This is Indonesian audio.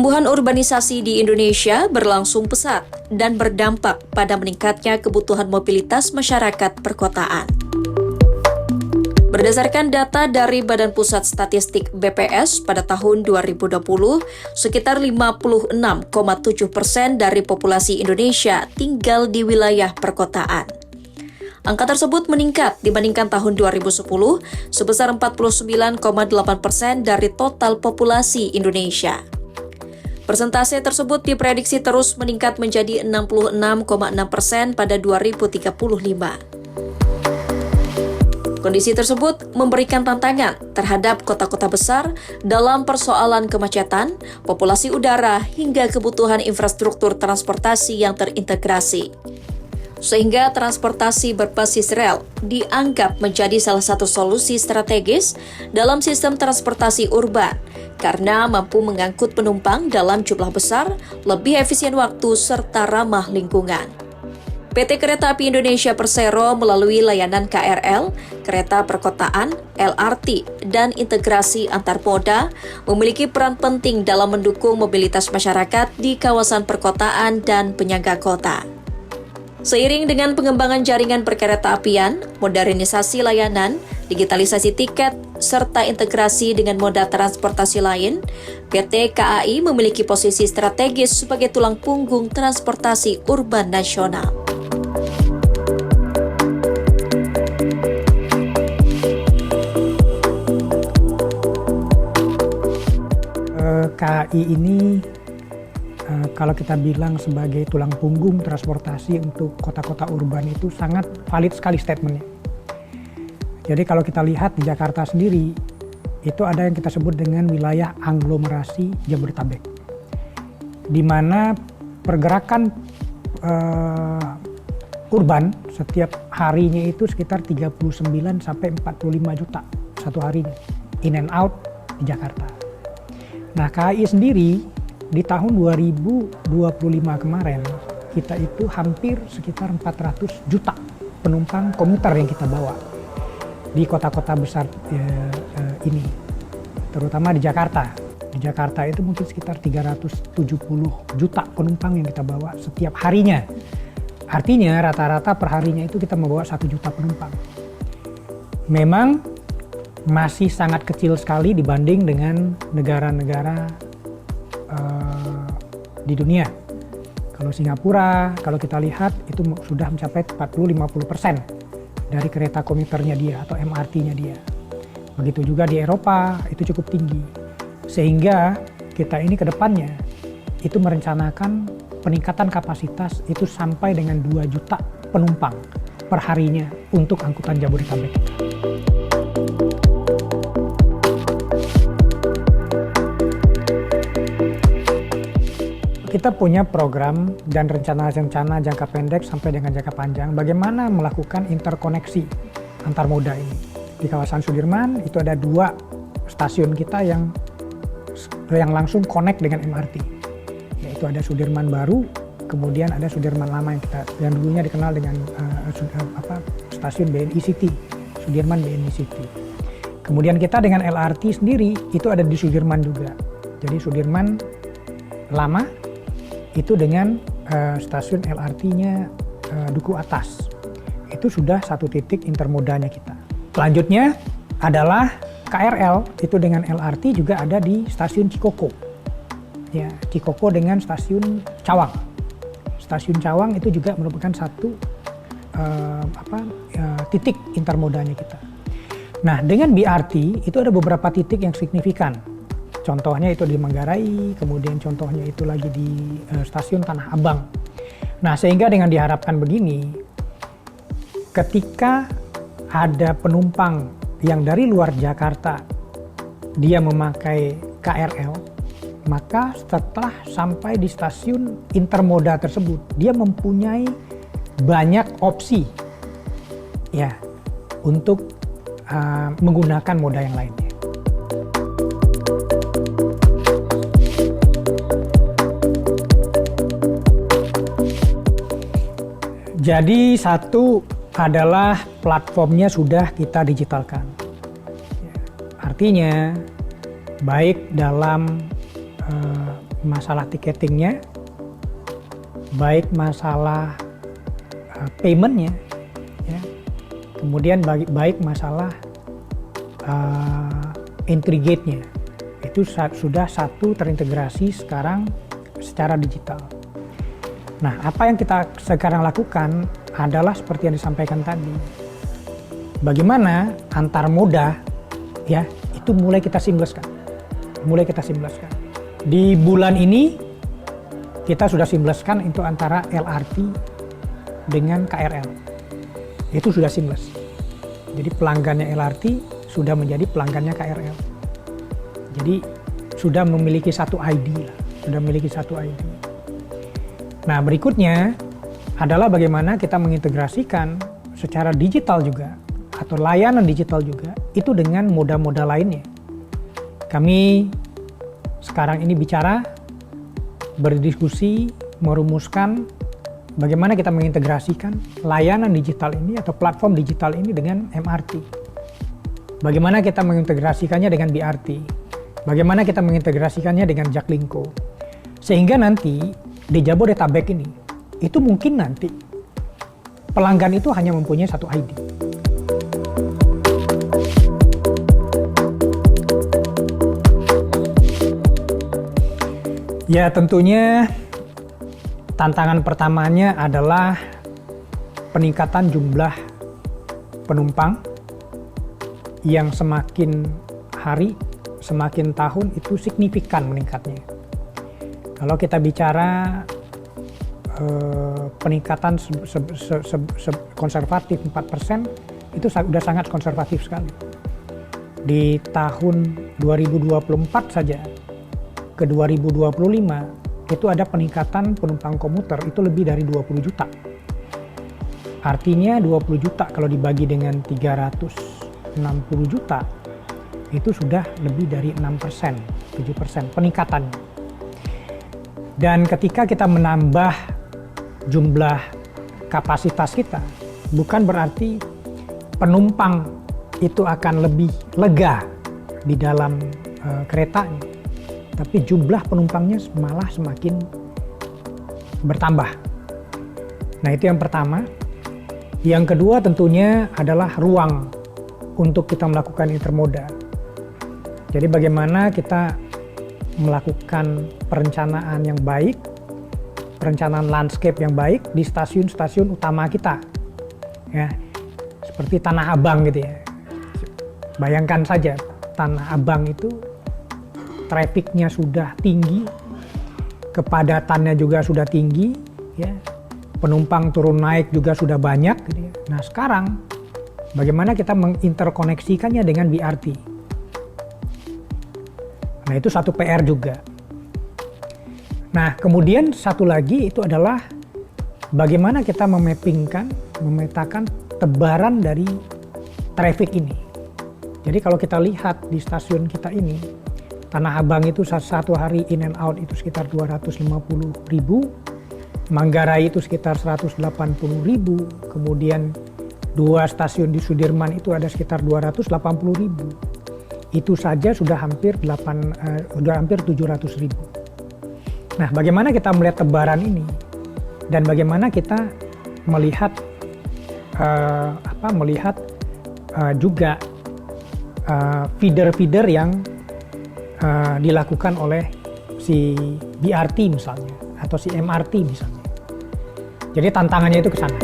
Pertumbuhan urbanisasi di Indonesia berlangsung pesat dan berdampak pada meningkatnya kebutuhan mobilitas masyarakat perkotaan. Berdasarkan data dari Badan Pusat Statistik BPS pada tahun 2020, sekitar 56,7% dari populasi Indonesia tinggal di wilayah perkotaan. Angka tersebut meningkat dibandingkan tahun 2010 sebesar 49,8% dari total populasi Indonesia. Persentase tersebut diprediksi terus meningkat menjadi 66,6% pada 2035. Kondisi tersebut memberikan tantangan terhadap kota-kota besar dalam persoalan kemacetan, populasi udara, hingga kebutuhan infrastruktur transportasi yang terintegrasi. Sehingga transportasi berbasis rel dianggap menjadi salah satu solusi strategis dalam sistem transportasi urban karena mampu mengangkut penumpang dalam jumlah besar, lebih efisien waktu, serta ramah lingkungan. PT Kereta Api Indonesia Persero melalui layanan KRL, kereta perkotaan, LRT, dan integrasi antar moda memiliki peran penting dalam mendukung mobilitas masyarakat di kawasan perkotaan dan penyangga kota. Seiring dengan pengembangan jaringan perkereta-apian, modernisasi layanan, digitalisasi tiket, serta integrasi dengan moda transportasi lain, PT KAI memiliki posisi strategis sebagai tulang punggung transportasi urban nasional. KAI ini kalau kita bilang sebagai tulang punggung transportasi untuk kota-kota urban itu sangat valid sekali statementnya. Jadi kalau kita lihat di Jakarta sendiri, itu ada yang kita sebut dengan wilayah aglomerasi Jabodetabek, di mana pergerakan urban setiap harinya itu sekitar 39 sampai 45 juta satu harinya, in and out di Jakarta. Nah, KAI sendiri di tahun 2025 kemarin, kita itu hampir sekitar 400 juta penumpang komuter yang kita bawa di kota-kota besar ini, terutama di Jakarta. Di Jakarta itu mungkin sekitar 370 juta penumpang yang kita bawa setiap harinya. Artinya rata-rata per harinya itu kita membawa 1 juta penumpang. Memang masih sangat kecil sekali dibanding dengan negara-negara di dunia. Kalau Singapura, kalau kita lihat itu sudah mencapai 40-50% dari kereta komuternya dia atau MRT-nya dia. Begitu juga di Eropa itu cukup tinggi. Sehingga kita ini ke depannya itu merencanakan peningkatan kapasitas itu sampai dengan 2 juta penumpang per harinya untuk angkutan Jabodetabek. Kita punya program dan rencana-rencana jangka pendek sampai dengan jangka panjang bagaimana melakukan interkoneksi antar moda ini. Di kawasan Sudirman itu ada 2 stasiun kita yang langsung connect dengan MRT. Yaitu ada Sudirman Baru, kemudian ada Sudirman Lama yang dulunya dikenal dengan stasiun BNI City, Sudirman BNI City. Kemudian kita dengan LRT sendiri itu ada di Sudirman juga. Jadi Sudirman Lama itu dengan stasiun LRT-nya Duku Atas. Itu sudah satu titik intermodanya kita. Selanjutnya adalah KRL, itu dengan LRT juga ada di stasiun Cikoko. Ya, Cikoko dengan stasiun Cawang. Stasiun Cawang itu juga merupakan satu titik intermodanya kita. Nah, dengan BRT itu ada beberapa titik yang signifikan. Contohnya itu di Manggarai, kemudian contohnya itu lagi di stasiun Tanah Abang. Nah, sehingga dengan diharapkan begini, ketika ada penumpang yang dari luar Jakarta, dia memakai KRL, maka setelah sampai di stasiun intermoda tersebut, dia mempunyai banyak opsi ya untuk menggunakan moda yang lainnya. Jadi satu adalah platformnya sudah kita digitalkan. Artinya baik dalam masalah tiketingnya, baik masalah paymentnya, ya. Kemudian baik masalah entry gate-nya. Itu sudah satu terintegrasi sekarang secara digital. Nah, apa yang kita sekarang lakukan adalah seperti yang disampaikan tadi. Bagaimana antar moda, ya, itu mulai kita seamless-kan. Di bulan ini kita sudah seamless-kan itu antara LRT dengan KRL. Itu sudah seamless. Jadi pelanggannya LRT sudah menjadi pelanggannya KRL. Jadi sudah memiliki satu ID lah, Nah, berikutnya adalah bagaimana kita mengintegrasikan secara digital juga atau layanan digital juga itu dengan moda-moda lainnya. Kami sekarang ini bicara, berdiskusi, merumuskan bagaimana kita mengintegrasikan layanan digital ini atau platform digital ini dengan MRT. Bagaimana kita mengintegrasikannya dengan BRT. Bagaimana kita mengintegrasikannya dengan Jaklingko. Sehingga nanti di Jabodetabek ini, itu mungkin nanti pelanggan itu hanya mempunyai satu ID. Ya, tentunya tantangan pertamanya adalah peningkatan jumlah penumpang yang semakin hari, semakin tahun itu signifikan meningkatnya. Kalau kita bicara peningkatan konservatif 4%, itu sudah sangat konservatif sekali. Di tahun 2024 saja ke 2025 itu ada peningkatan penumpang komuter itu lebih dari 20 juta. Artinya 20 juta kalau dibagi dengan 360 juta itu sudah lebih dari 6%, 7% peningkatannya. Dan ketika kita menambah jumlah kapasitas kita, bukan berarti penumpang itu akan lebih lega di dalam keretanya, tapi jumlah penumpangnya malah semakin bertambah. Nah, itu yang pertama. Yang kedua tentunya adalah ruang untuk kita melakukan intermoda. Jadi bagaimana kita melakukan perencanaan yang baik, perencanaan landscape yang baik di stasiun-stasiun utama kita, ya, seperti Tanah Abang gitu ya. Bayangkan saja Tanah Abang itu trafiknya sudah tinggi, kepadatannya juga sudah tinggi, ya, penumpang turun naik juga sudah banyak. Gitu ya. Nah, sekarang bagaimana kita menginterkoneksikannya dengan BRT? Nah, itu satu PR juga. Nah, kemudian satu lagi itu adalah bagaimana kita memetakan tebaran dari traffic ini. Jadi kalau kita lihat di stasiun kita ini, Tanah Abang itu satu hari in and out itu sekitar 250.000, Manggarai itu sekitar 180.000, kemudian dua stasiun di Sudirman itu ada sekitar 280.000. Itu saja sudah hampir 700.000. Nah, bagaimana kita melihat tebaran ini dan bagaimana kita melihat juga feeder-feeder yang dilakukan oleh si BRT misalnya atau si MRT misalnya. Jadi tantangannya itu ke sana.